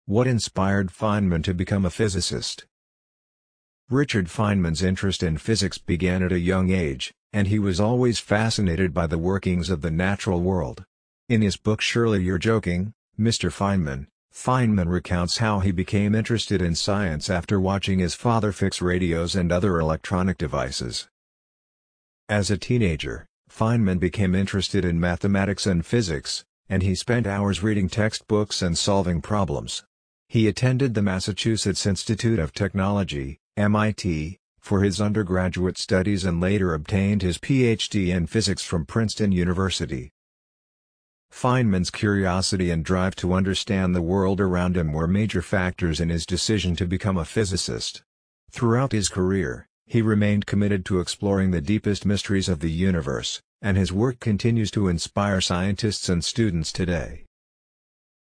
What inspired Feynman to become a physicist? Richard Feynman's interest in physics began at a young age, and he was always fascinated by the workings of the natural world. In his book Surely You're Joking, Mr. Feynman, Feynman recounts how he became interested in science after watching his father fix radios and other electronic devices. As a teenager, Feynman became interested in mathematics and physics, and he spent hours reading textbooks and solving problems. He attended the Massachusetts Institute of Technology, MIT, for his undergraduate studies and later obtained his Ph.D. in physics from Princeton University. Feynman's curiosity and drive to understand the world around him were major factors in his decision to become a physicist. Throughout his career, he remained committed to exploring the deepest mysteries of the universe, and his work continues to inspire scientists and students today.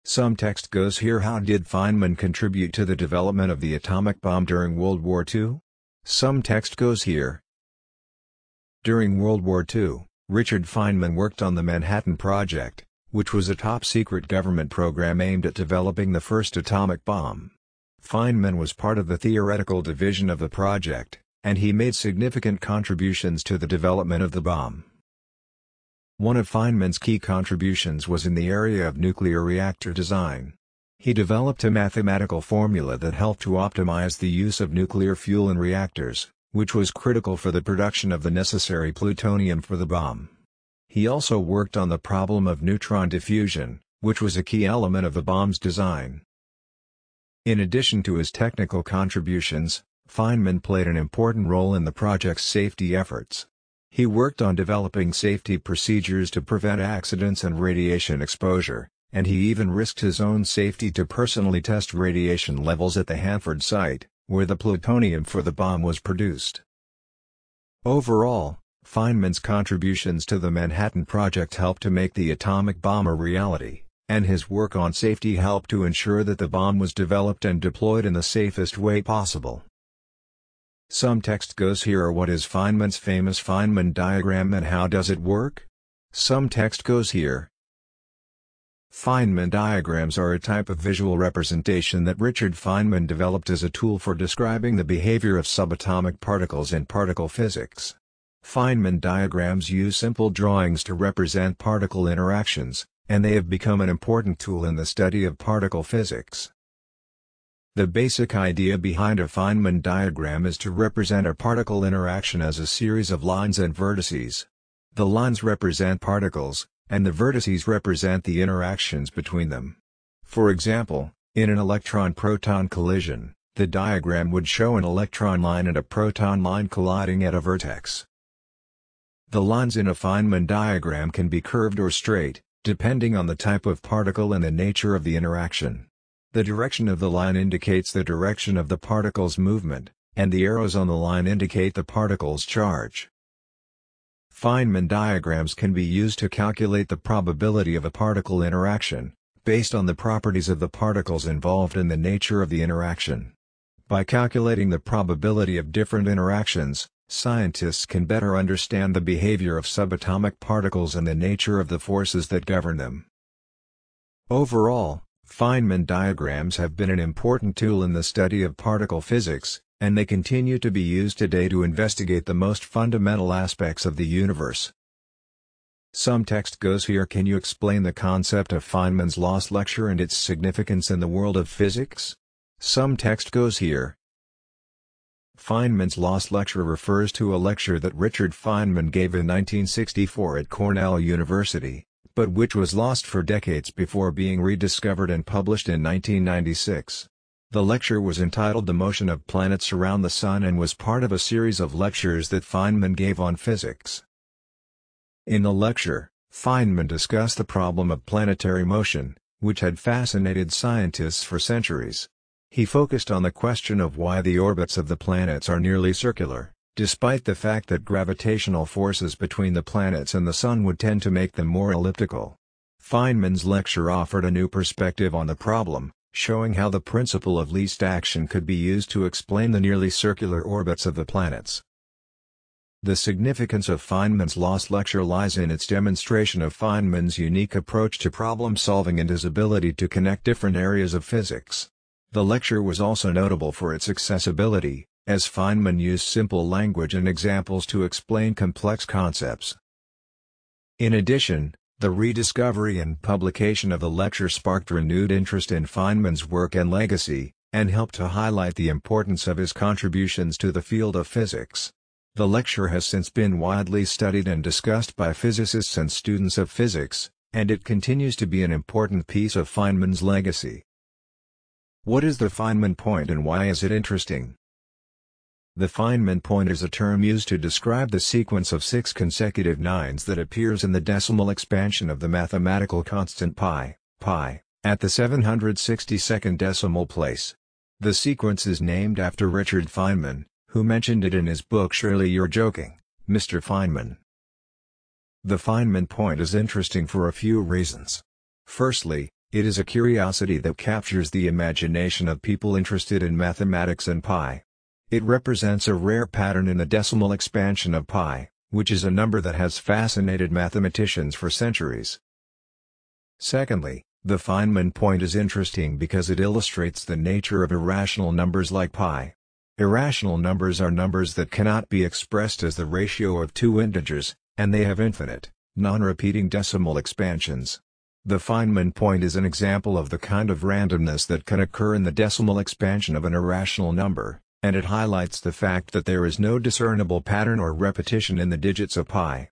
Some text goes here. How did Feynman contribute to the development of the atomic bomb during World War II? Some text goes here. During World War II, Richard Feynman worked on the Manhattan Project, which was a top-secret government program aimed at developing the first atomic bomb. Feynman was part of the theoretical division of the project, and he made significant contributions to the development of the bomb. One of Feynman's key contributions was in the area of nuclear reactor design. He developed a mathematical formula that helped to optimize the use of nuclear fuel in reactors, which was critical for the production of the necessary plutonium for the bomb. He also worked on the problem of neutron diffusion, which was a key element of the bomb's design. In addition to his technical contributions, Feynman played an important role in the project's safety efforts. He worked on developing safety procedures to prevent accidents and radiation exposure, and he even risked his own safety to personally test radiation levels at the Hanford site, where the plutonium for the bomb was produced. Overall, Feynman's contributions to the Manhattan Project helped to make the atomic bomb a reality, and his work on safety helped to ensure that the bomb was developed and deployed in the safest way possible. Some text goes here. What is Feynman's famous Feynman diagram and how does it work? Some text goes here. Feynman diagrams are a type of visual representation that Richard Feynman developed as a tool for describing the behavior of subatomic particles in particle physics. Feynman diagrams use simple drawings to represent particle interactions, and they have become an important tool in the study of particle physics. The basic idea behind a Feynman diagram is to represent a particle interaction as a series of lines and vertices. The lines represent particles, and the vertices represent the interactions between them. For example, in an electron-proton collision, the diagram would show an electron line and a proton line colliding at a vertex. The lines in a Feynman diagram can be curved or straight, depending on the type of particle and the nature of the interaction. The direction of the line indicates the direction of the particle's movement, and the arrows on the line indicate the particle's charge. Feynman diagrams can be used to calculate the probability of a particle interaction, based on the properties of the particles involved and the nature of the interaction. By calculating the probability of different interactions, scientists can better understand the behavior of subatomic particles and the nature of the forces that govern them. Overall, Feynman diagrams have been an important tool in the study of particle physics, and they continue to be used today to investigate the most fundamental aspects of the universe. Some text goes here. Can you explain the concept of Feynman's lost lecture and its significance in the world of physics? Some text goes here. Feynman's lost lecture refers to a lecture that Richard Feynman gave in 1964 at Cornell University, but which was lost for decades before being rediscovered and published in 1996. The lecture was entitled The Motion of Planets Around the Sun and was part of a series of lectures that Feynman gave on physics. In the lecture, Feynman discussed the problem of planetary motion, which had fascinated scientists for centuries. He focused on the question of why the orbits of the planets are nearly circular, despite the fact that gravitational forces between the planets and the Sun would tend to make them more elliptical. Feynman's lecture offered a new perspective on the problem, showing how the principle of least action could be used to explain the nearly circular orbits of the planets. The significance of Feynman's Lost lecture lies in its demonstration of Feynman's unique approach to problem-solving and his ability to connect different areas of physics. The lecture was also notable for its accessibility, as Feynman used simple language and examples to explain complex concepts. In addition, the rediscovery and publication of the lecture sparked renewed interest in Feynman's work and legacy, and helped to highlight the importance of his contributions to the field of physics. The lecture has since been widely studied and discussed by physicists and students of physics, and it continues to be an important piece of Feynman's legacy. What is the Feynman point and why is it interesting? The Feynman point is a term used to describe the sequence of 6 consecutive nines that appears in the decimal expansion of the mathematical constant pi, at the 762nd decimal place. The sequence is named after Richard Feynman, who mentioned it in his book Surely You're Joking, Mr. Feynman. The Feynman point is interesting for a few reasons. Firstly, it is a curiosity that captures the imagination of people interested in mathematics and pi. It represents a rare pattern in the decimal expansion of pi, which is a number that has fascinated mathematicians for centuries. Secondly, the Feynman point is interesting because it illustrates the nature of irrational numbers like pi. Irrational numbers are numbers that cannot be expressed as the ratio of two integers, and they have infinite, non-repeating decimal expansions. The Feynman point is an example of the kind of randomness that can occur in the decimal expansion of an irrational number, and it highlights the fact that there is no discernible pattern or repetition in the digits of pi.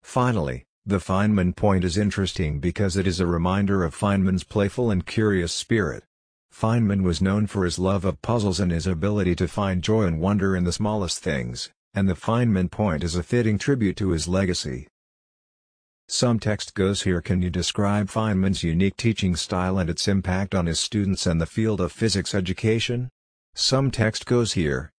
Finally, the Feynman point is interesting because it is a reminder of Feynman's playful and curious spirit. Feynman was known for his love of puzzles and his ability to find joy and wonder in the smallest things, and the Feynman point is a fitting tribute to his legacy. Some text goes here. Can you describe Feynman's unique teaching style and its impact on his students and the field of physics education? Some text goes here.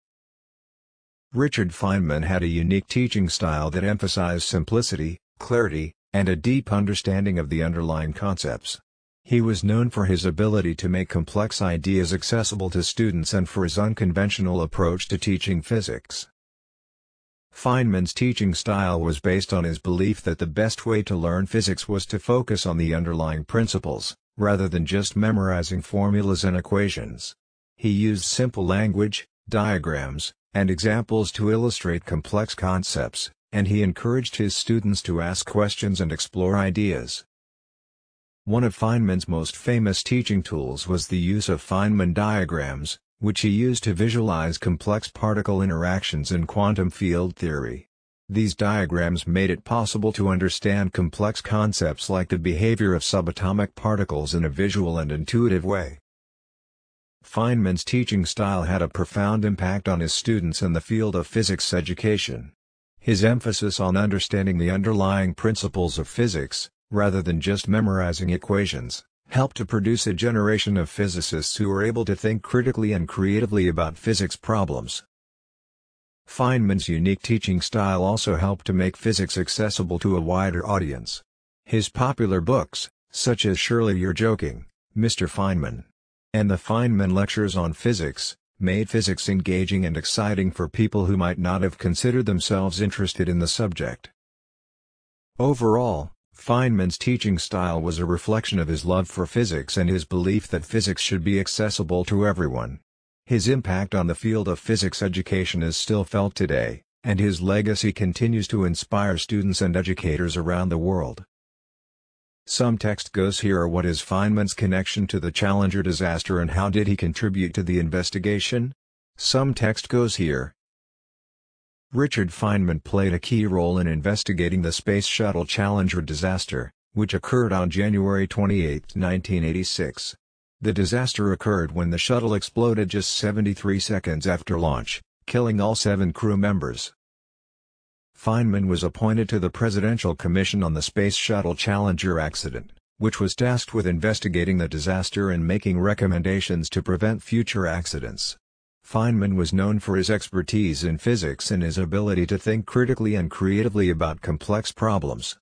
Richard Feynman had a unique teaching style that emphasized simplicity, clarity, and a deep understanding of the underlying concepts. He was known for his ability to make complex ideas accessible to students and for his unconventional approach to teaching physics. Feynman's teaching style was based on his belief that the best way to learn physics was to focus on the underlying principles, rather than just memorizing formulas and equations. He used simple language, diagrams, and examples to illustrate complex concepts, and he encouraged his students to ask questions and explore ideas. One of Feynman's most famous teaching tools was the use of Feynman diagrams, which he used to visualize complex particle interactions in quantum field theory. These diagrams made it possible to understand complex concepts like the behavior of subatomic particles in a visual and intuitive way. Feynman's teaching style had a profound impact on his students and the field of physics education. His emphasis on understanding the underlying principles of physics, rather than just memorizing equations, helped to produce a generation of physicists who were able to think critically and creatively about physics problems. Feynman's unique teaching style also helped to make physics accessible to a wider audience. His popular books, such as Surely You're Joking, Mr. Feynman, and the Feynman Lectures on Physics, made physics engaging and exciting for people who might not have considered themselves interested in the subject. Overall, Feynman's teaching style was a reflection of his love for physics and his belief that physics should be accessible to everyone. His impact on the field of physics education is still felt today, and his legacy continues to inspire students and educators around the world. Some text goes here. What is Feynman's connection to the Challenger disaster and how did he contribute to the investigation? Some text goes here. Richard Feynman played a key role in investigating the Space Shuttle Challenger disaster, which occurred on January 28, 1986. The disaster occurred when the shuttle exploded just 73 seconds after launch, killing all 7 crew members. Feynman was appointed to the Presidential Commission on the Space Shuttle Challenger accident, which was tasked with investigating the disaster and making recommendations to prevent future accidents. Feynman was known for his expertise in physics and his ability to think critically and creatively about complex problems.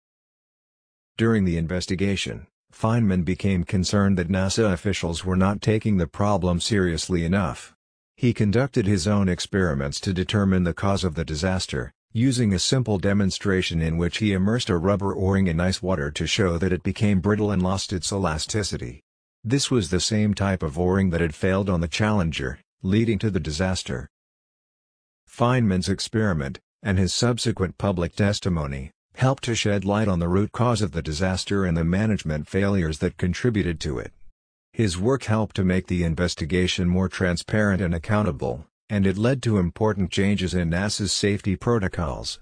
During the investigation, Feynman became concerned that NASA officials were not taking the problem seriously enough. He conducted his own experiments to determine the cause of the disaster, using a simple demonstration in which he immersed a rubber o-ring in ice water to show that it became brittle and lost its elasticity. This was the same type of o-ring that had failed on the Challenger, leading to the disaster. Feynman's experiment, and his subsequent public testimony, helped to shed light on the root cause of the disaster and the management failures that contributed to it. His work helped to make the investigation more transparent and accountable, and it led to important changes in NASA's safety protocols.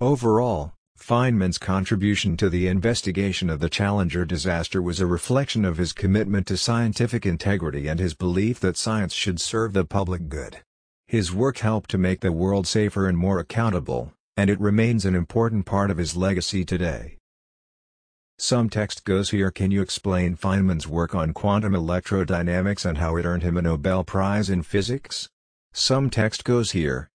Overall, Feynman's contribution to the investigation of the Challenger disaster was a reflection of his commitment to scientific integrity and his belief that science should serve the public good. His work helped to make the world safer and more accountable, and it remains an important part of his legacy today. Some text goes here. Can you explain Feynman's work on quantum electrodynamics and how it earned him a Nobel Prize in Physics? Some text goes here.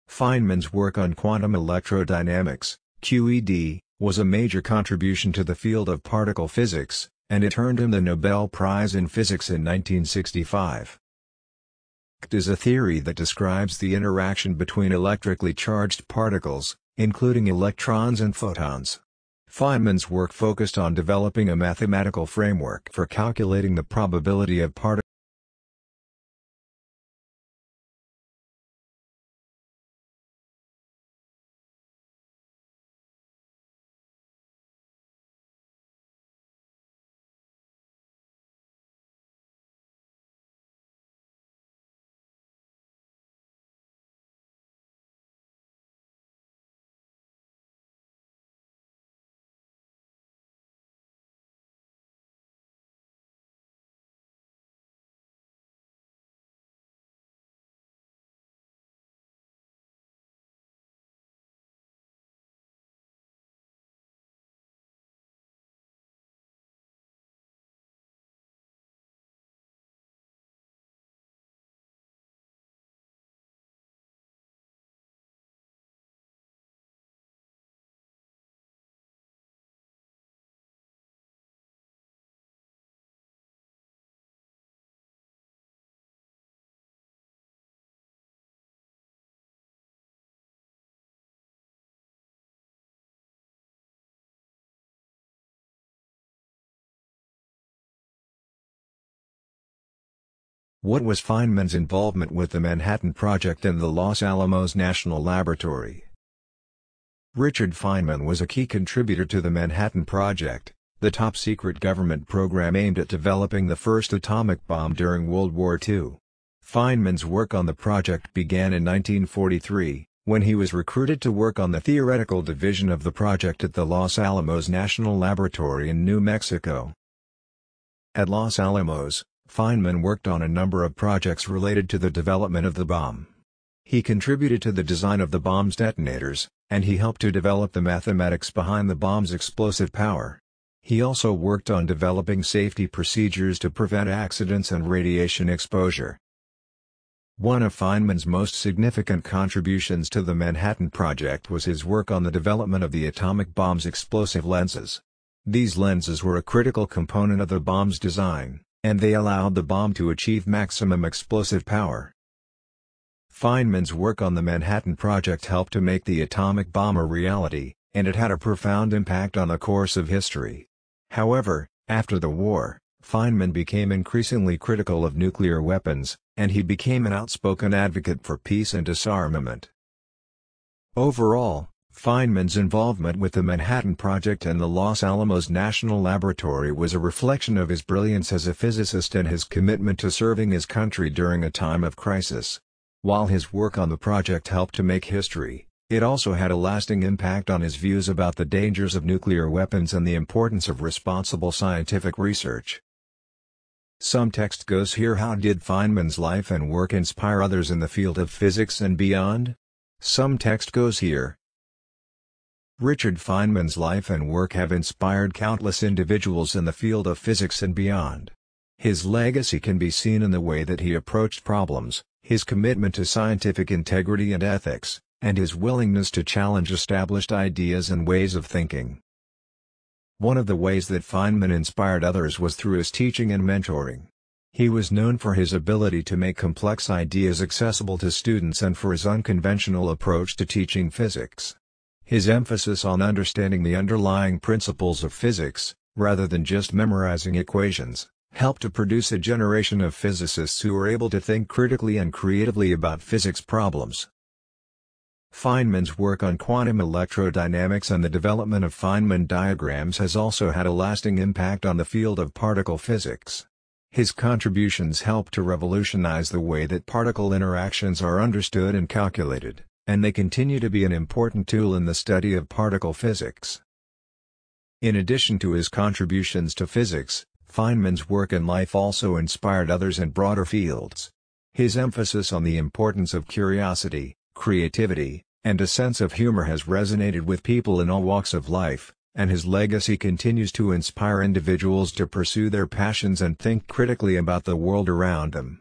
Feynman's work on quantum electrodynamics, QED, was a major contribution to the field of particle physics, and it earned him the Nobel Prize in Physics in 1965. QED is a theory that describes the interaction between electrically charged particles, including electrons and photons. Feynman's work focused on developing a mathematical framework for calculating the probability of particles. What was Feynman's involvement with the Manhattan Project and the Los Alamos National Laboratory? Richard Feynman was a key contributor to the Manhattan Project, the top-secret government program aimed at developing the first atomic bomb during World War II. Feynman's work on the project began in 1943, when he was recruited to work on the theoretical division of the project at the Los Alamos National Laboratory in New Mexico. At Los Alamos, Feynman worked on a number of projects related to the development of the bomb. He contributed to the design of the bomb's detonators, and he helped to develop the mathematics behind the bomb's explosive power. He also worked on developing safety procedures to prevent accidents and radiation exposure. One of Feynman's most significant contributions to the Manhattan Project was his work on the development of the atomic bomb's explosive lenses. These lenses were a critical component of the bomb's design, and they allowed the bomb to achieve maximum explosive power. Feynman's work on the Manhattan Project helped to make the atomic bomb a reality, and it had a profound impact on the course of history. However, after the war, Feynman became increasingly critical of nuclear weapons, and he became an outspoken advocate for peace and disarmament. Overall, Feynman's involvement with the Manhattan Project and the Los Alamos National Laboratory was a reflection of his brilliance as a physicist and his commitment to serving his country during a time of crisis. While his work on the project helped to make history, it also had a lasting impact on his views about the dangers of nuclear weapons and the importance of responsible scientific research. Some text goes here. How did Feynman's life and work inspire others in the field of physics and beyond? Some text goes here. Richard Feynman's life and work have inspired countless individuals in the field of physics and beyond. His legacy can be seen in the way that he approached problems, his commitment to scientific integrity and ethics, and his willingness to challenge established ideas and ways of thinking. One of the ways that Feynman inspired others was through his teaching and mentoring. He was known for his ability to make complex ideas accessible to students and for his unconventional approach to teaching physics. His emphasis on understanding the underlying principles of physics, rather than just memorizing equations, helped to produce a generation of physicists who were able to think critically and creatively about physics problems. Feynman's work on quantum electrodynamics and the development of Feynman diagrams has also had a lasting impact on the field of particle physics. His contributions helped to revolutionize the way that particle interactions are understood and calculated, and they continue to be an important tool in the study of particle physics. In addition to his contributions to physics, Feynman's work in life also inspired others in broader fields. His emphasis on the importance of curiosity, creativity, and a sense of humor has resonated with people in all walks of life, and his legacy continues to inspire individuals to pursue their passions and think critically about the world around them.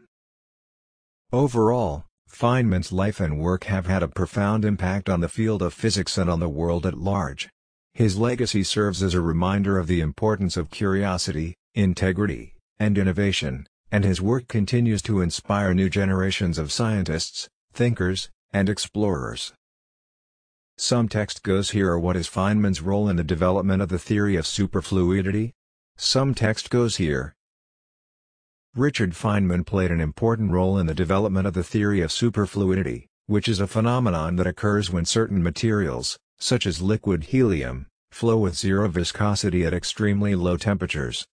Overall, Feynman's life and work have had a profound impact on the field of physics and on the world at large. His legacy serves as a reminder of the importance of curiosity, integrity, and innovation, and his work continues to inspire new generations of scientists, thinkers, and explorers. Some text goes here. What is Feynman's role in the development of the theory of superfluidity? Some text goes here. Richard Feynman played an important role in the development of the theory of superfluidity, which is a phenomenon that occurs when certain materials, such as liquid helium, flow with zero viscosity at extremely low temperatures.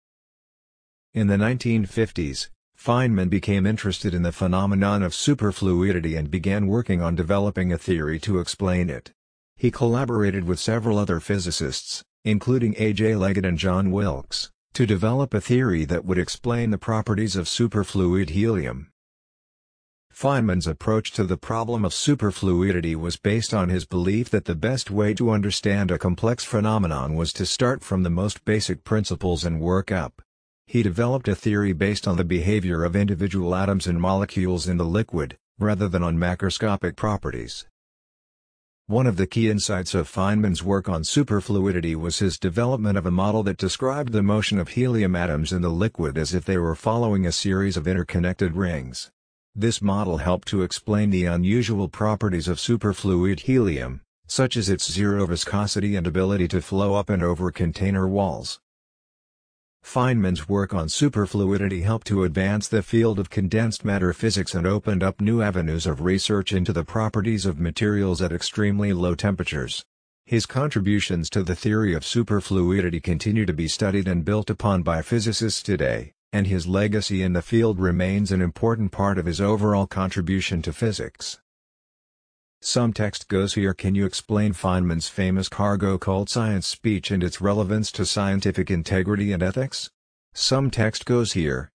In the 1950s, Feynman became interested in the phenomenon of superfluidity and began working on developing a theory to explain it. He collaborated with several other physicists, including A.J. Leggett and John Wilkes, to develop a theory that would explain the properties of superfluid helium. Feynman's approach to the problem of superfluidity was based on his belief that the best way to understand a complex phenomenon was to start from the most basic principles and work up. He developed a theory based on the behavior of individual atoms and molecules in the liquid, rather than on macroscopic properties. One of the key insights of Feynman's work on superfluidity was his development of a model that described the motion of helium atoms in the liquid as if they were following a series of interconnected rings. This model helped to explain the unusual properties of superfluid helium, such as its zero viscosity and ability to flow up and over container walls. Feynman's work on superfluidity helped to advance the field of condensed matter physics and opened up new avenues of research into the properties of materials at extremely low temperatures. His contributions to the theory of superfluidity continue to be studied and built upon by physicists today, and his legacy in the field remains an important part of his overall contribution to physics. Some text goes here. Can you explain Feynman's famous cargo cult science speech and its relevance to scientific integrity and ethics? Some text goes here.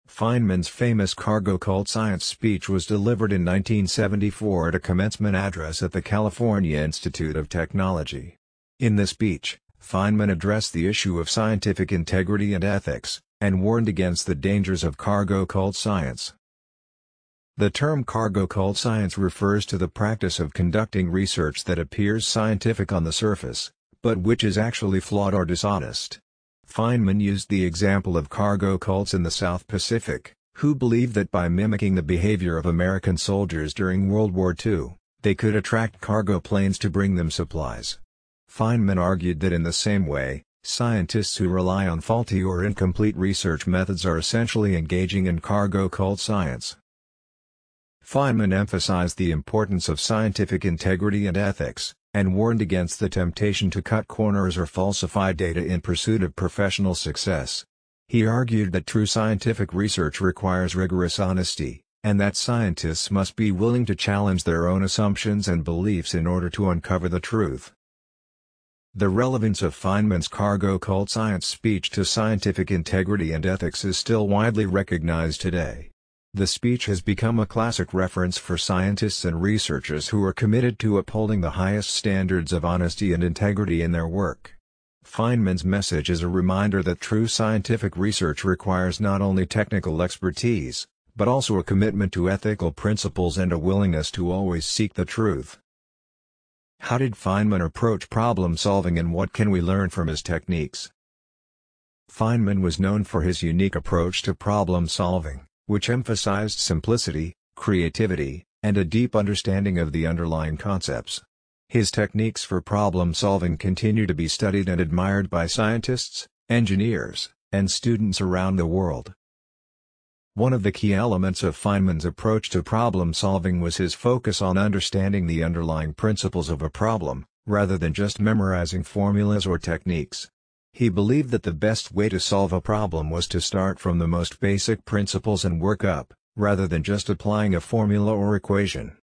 Feynman's famous cargo cult science speech was delivered in 1974 at a commencement address at the California Institute of Technology. In the speech, Feynman addressed the issue of scientific integrity and ethics, and warned against the dangers of cargo cult science. The term cargo cult science refers to the practice of conducting research that appears scientific on the surface, but which is actually flawed or dishonest. Feynman used the example of cargo cults in the South Pacific, who believed that by mimicking the behavior of American soldiers during World War II, they could attract cargo planes to bring them supplies. Feynman argued that in the same way, scientists who rely on faulty or incomplete research methods are essentially engaging in cargo cult science. Feynman emphasized the importance of scientific integrity and ethics, and warned against the temptation to cut corners or falsify data in pursuit of professional success. He argued that true scientific research requires rigorous honesty, and that scientists must be willing to challenge their own assumptions and beliefs in order to uncover the truth. The relevance of Feynman's cargo cult science speech to scientific integrity and ethics is still widely recognized today. The speech has become a classic reference for scientists and researchers who are committed to upholding the highest standards of honesty and integrity in their work. Feynman's message is a reminder that true scientific research requires not only technical expertise, but also a commitment to ethical principles and a willingness to always seek the truth. How did Feynman approach problem solving, and what can we learn from his techniques? Feynman was known for his unique approach to problem solving, which emphasized simplicity, creativity, and a deep understanding of the underlying concepts. His techniques for problem solving continue to be studied and admired by scientists, engineers, and students around the world. One of the key elements of Feynman's approach to problem solving was his focus on understanding the underlying principles of a problem, rather than just memorizing formulas or techniques. He believed that the best way to solve a problem was to start from the most basic principles and work up, rather than just applying a formula or equation.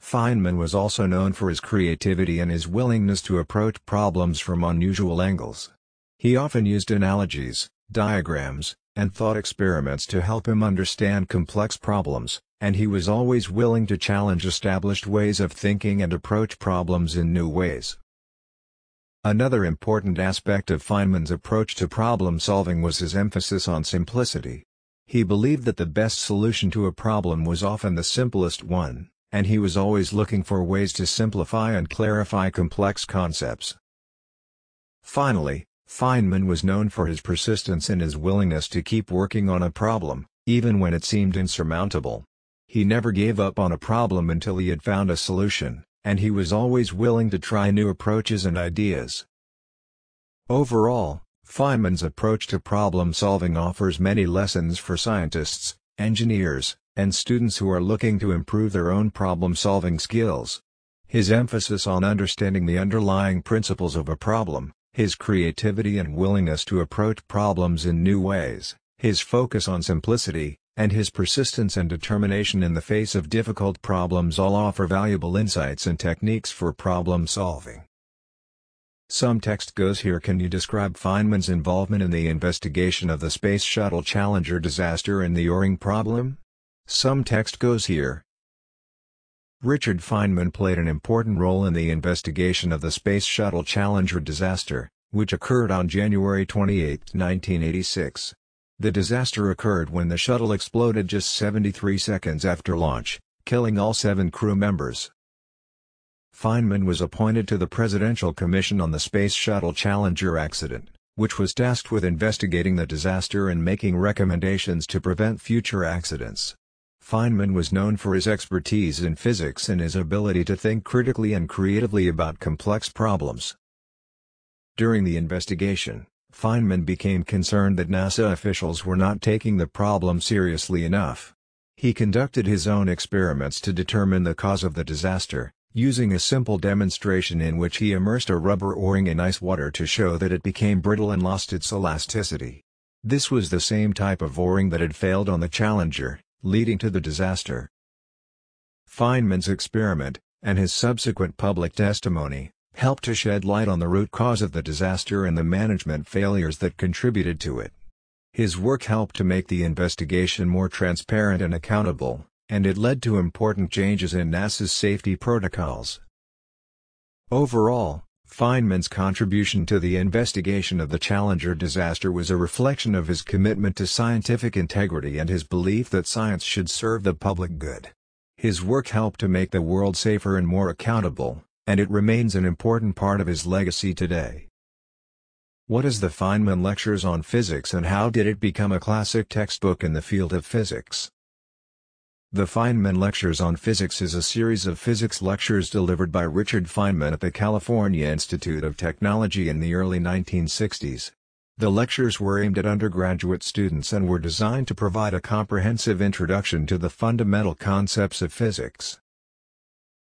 Feynman was also known for his creativity and his willingness to approach problems from unusual angles. He often used analogies, diagrams, and thought experiments to help him understand complex problems, and he was always willing to challenge established ways of thinking and approach problems in new ways. Another important aspect of Feynman's approach to problem solving was his emphasis on simplicity. He believed that the best solution to a problem was often the simplest one, and he was always looking for ways to simplify and clarify complex concepts. Finally, Feynman was known for his persistence and his willingness to keep working on a problem, even when it seemed insurmountable. He never gave up on a problem until he had found a solution, and he was always willing to try new approaches and ideas. Overall, Feynman's approach to problem solving offers many lessons for scientists, engineers, and students who are looking to improve their own problem-solving skills. His emphasis on understanding the underlying principles of a problem, his creativity and willingness to approach problems in new ways, his focus on simplicity, and his persistence and determination in the face of difficult problems all offer valuable insights and techniques for problem solving. Some text goes here. Can you describe Feynman's involvement in the investigation of the Space Shuttle Challenger disaster and the O-ring problem? Some text goes here. Richard Feynman played an important role in the investigation of the Space Shuttle Challenger disaster, which occurred on January 28, 1986. The disaster occurred when the shuttle exploded just 73 seconds after launch, killing all 7 crew members. Feynman was appointed to the Presidential Commission on the Space Shuttle Challenger accident, which was tasked with investigating the disaster and making recommendations to prevent future accidents. Feynman was known for his expertise in physics and his ability to think critically and creatively about complex problems. During the investigation, Feynman became concerned that NASA officials were not taking the problem seriously enough. He conducted his own experiments to determine the cause of the disaster, using a simple demonstration in which he immersed a rubber O-ring in ice water to show that it became brittle and lost its elasticity. This was the same type of O-ring that had failed on the Challenger, leading to the disaster. Feynman's experiment, and his subsequent public testimony, helped to shed light on the root cause of the disaster and the management failures that contributed to it. His work helped to make the investigation more transparent and accountable, and it led to important changes in NASA's safety protocols. Overall, Feynman's contribution to the investigation of the Challenger disaster was a reflection of his commitment to scientific integrity and his belief that science should serve the public good. His work helped to make the world safer and more accountable, and it remains an important part of his legacy today. What is the Feynman Lectures on Physics and how did it become a classic textbook in the field of physics? The Feynman Lectures on Physics is a series of physics lectures delivered by Richard Feynman at the California Institute of Technology in the early 1960s. The lectures were aimed at undergraduate students and were designed to provide a comprehensive introduction to the fundamental concepts of physics.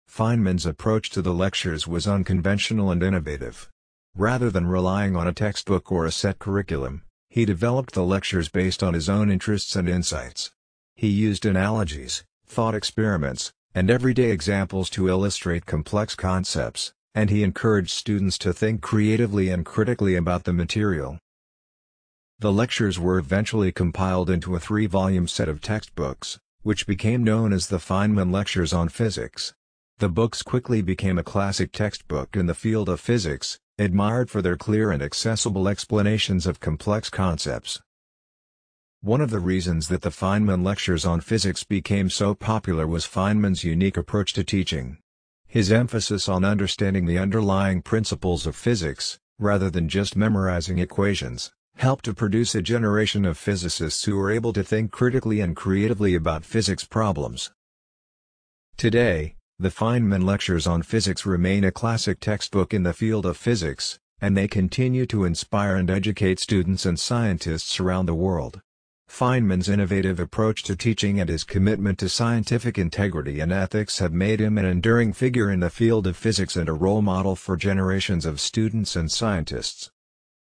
Feynman's approach to the lectures was unconventional and innovative. Rather than relying on a textbook or a set curriculum, he developed the lectures based on his own interests and insights. He used analogies, thought experiments, and everyday examples to illustrate complex concepts, and he encouraged students to think creatively and critically about the material. The lectures were eventually compiled into a 3-volume set of textbooks, which became known as the Feynman Lectures on Physics. The books quickly became a classic textbook in the field of physics, admired for their clear and accessible explanations of complex concepts. One of the reasons that the Feynman Lectures on Physics became so popular was Feynman's unique approach to teaching. His emphasis on understanding the underlying principles of physics, rather than just memorizing equations, helped to produce a generation of physicists who are able to think critically and creatively about physics problems. Today, the Feynman lectures on physics remain a classic textbook in the field of physics, and they continue to inspire and educate students and scientists around the world. Feynman's innovative approach to teaching and his commitment to scientific integrity and ethics have made him an enduring figure in the field of physics and a role model for generations of students and scientists.